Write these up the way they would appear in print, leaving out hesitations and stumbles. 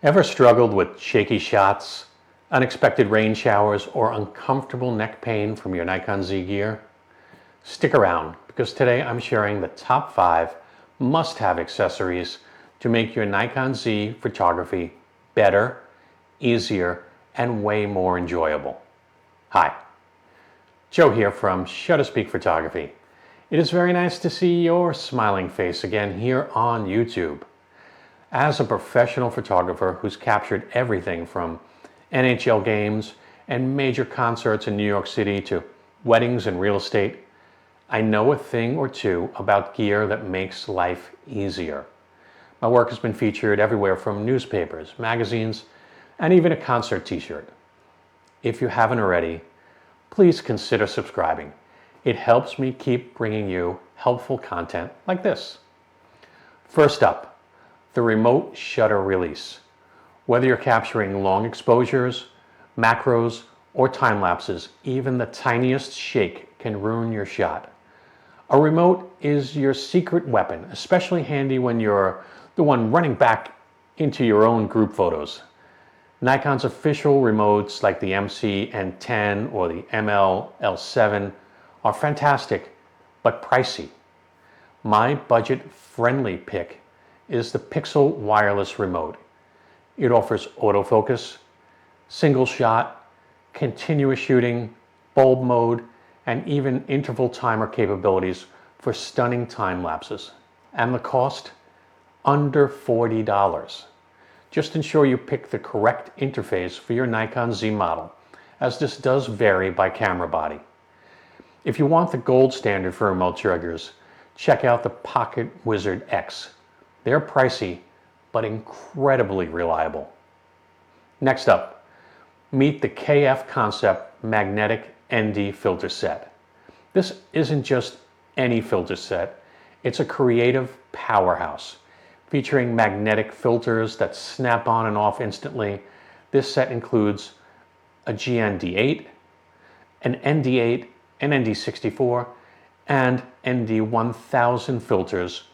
Ever struggled with shaky shots, unexpected rain showers, or uncomfortable neck pain from your Nikon Z gear? Stick around, because today I'm sharing the top 5 must-have accessories to make your Nikon Z photography better, easier, and way more enjoyable. Hi, Joe here from Shutter Speak Photography. It is very nice to see your smiling face again here on YouTube. As a professional photographer who's captured everything from NHL games and major concerts in New York City to weddings and real estate, I know a thing or two about gear that makes life easier. My work has been featured everywhere from newspapers, magazines, and even a concert t-shirt. If you haven't already, please consider subscribing. It helps me keep bringing you helpful content like this. First up, the remote shutter release. Whether you're capturing long exposures, macros, or time lapses, even the tiniest shake can ruin your shot. A remote is your secret weapon, especially handy when you're the one running back into your own group photos. Nikon's official remotes like the MC-N10 or the ML-L7 are fantastic, but pricey. My budget-friendly pick is the Pixel wireless remote. It offers autofocus, single shot, continuous shooting, bulb mode, and even interval timer capabilities for stunning time lapses. And the cost? Under $40. Just ensure you pick the correct interface for your Nikon Z model, as this does vary by camera body. If you want the gold standard for remote triggers, check out the PocketWizard X. They're pricey, but incredibly reliable. Next up, meet the KF Concept Magnetic ND filter set. This isn't just any filter set, it's a creative powerhouse. Featuring magnetic filters that snap on and off instantly, this set includes a GND8, an ND8, an ND64, and ND1000 filters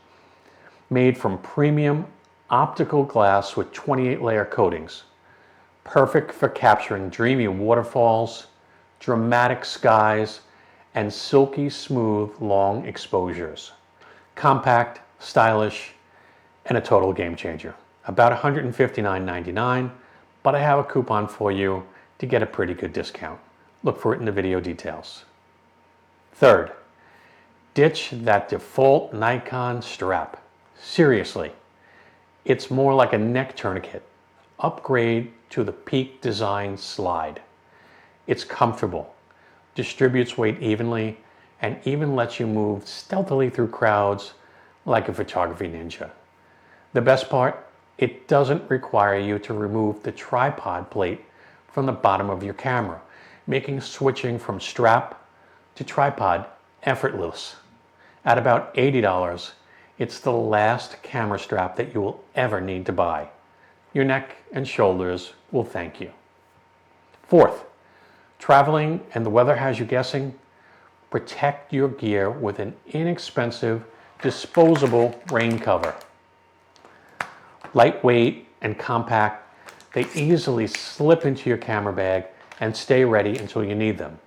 made from premium optical glass with 28-layer coatings. Perfect for capturing dreamy waterfalls, dramatic skies, and silky smooth long exposures. Compact, stylish, and a total game changer. About $159.99, but I have a coupon for you to get a pretty good discount. Look for it in the video details. Third, ditch that default Nikon strap. Seriously, it's more like a neck tourniquet. Upgrade to the Peak Design Slide. It's comfortable, distributes weight evenly, and even lets you move stealthily through crowds like a photography ninja. The best part, it doesn't require you to remove the tripod plate from the bottom of your camera, making switching from strap to tripod effortless. At about $80, it's the last camera strap that you will ever need to buy. Your neck and shoulders will thank you. Fourth, traveling and the weather has you guessing? Protect your gear with an inexpensive, disposable rain cover. Lightweight and compact, they easily slip into your camera bag and stay ready until you need them.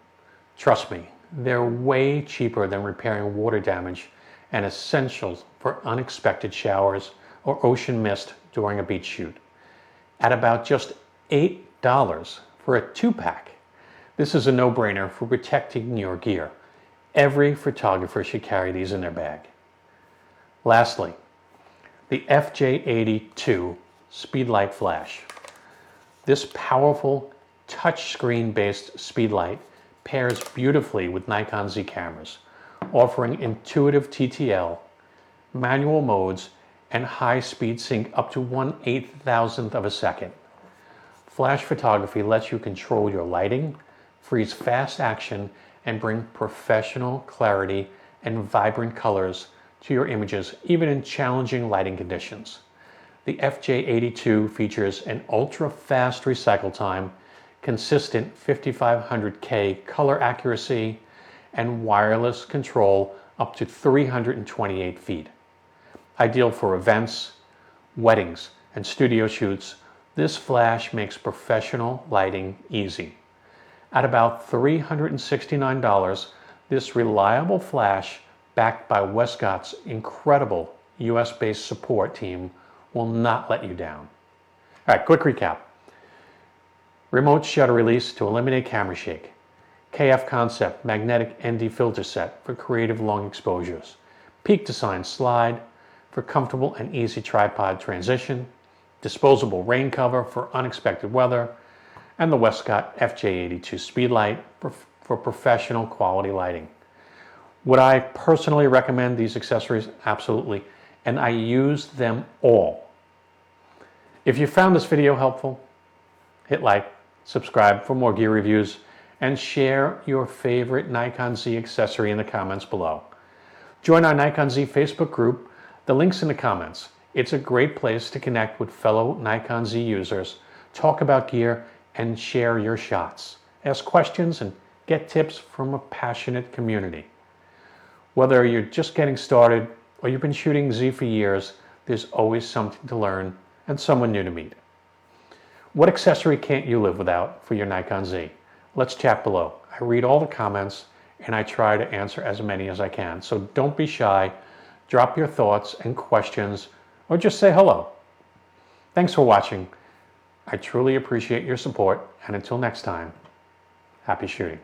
Trust me, they're way cheaper than repairing water damage and essential for unexpected showers or ocean mist during a beach shoot. At about just $8 for a 2-pack. This is a no-brainer for protecting your gear. Every photographer should carry these in their bag. Lastly, the FJ-80II Speedlight flash. This powerful touchscreen-based Speedlight pairs beautifully with Nikon Z cameras, offering intuitive TTL, manual modes, and high-speed sync up to 1/8,000th of a second. Flash photography lets you control your lighting, freeze fast action, and bring professional clarity and vibrant colors to your images, even in challenging lighting conditions. The FJ-80II features an ultra-fast recycle time, consistent 5500K color accuracy, and wireless control up to 328 feet. Ideal for events, weddings, and studio shoots, This flash makes professional lighting easy. At about $369, this reliable flash, backed by Westcott's incredible US-based support team, will not let you down. All right, quick recap. Remote shutter release to eliminate camera shake. KF Concept magnetic ND filter set for creative long exposures. Peak Design slide for comfortable and easy tripod transition. Disposable rain cover for unexpected weather. And the Westcott FJ-80II Speedlight for professional quality lighting. Would I personally recommend these accessories? Absolutely. And I use them all. If you found this video helpful, hit like, subscribe for more gear reviews, and share your favorite Nikon Z accessory in the comments below. Join our Nikon Z Facebook group. The link's in the comments. It's a great place to connect with fellow Nikon Z users, talk about gear, and share your shots. Ask questions and get tips from a passionate community. Whether you're just getting started or you've been shooting Z for years, there's always something to learn and someone new to meet. What accessory can't you live without for your Nikon Z? Let's chat below. I read all the comments and I try to answer as many as I can. So don't be shy. Drop your thoughts and questions or just say hello. Thanks for watching. I truly appreciate your support, and until next time, happy shooting.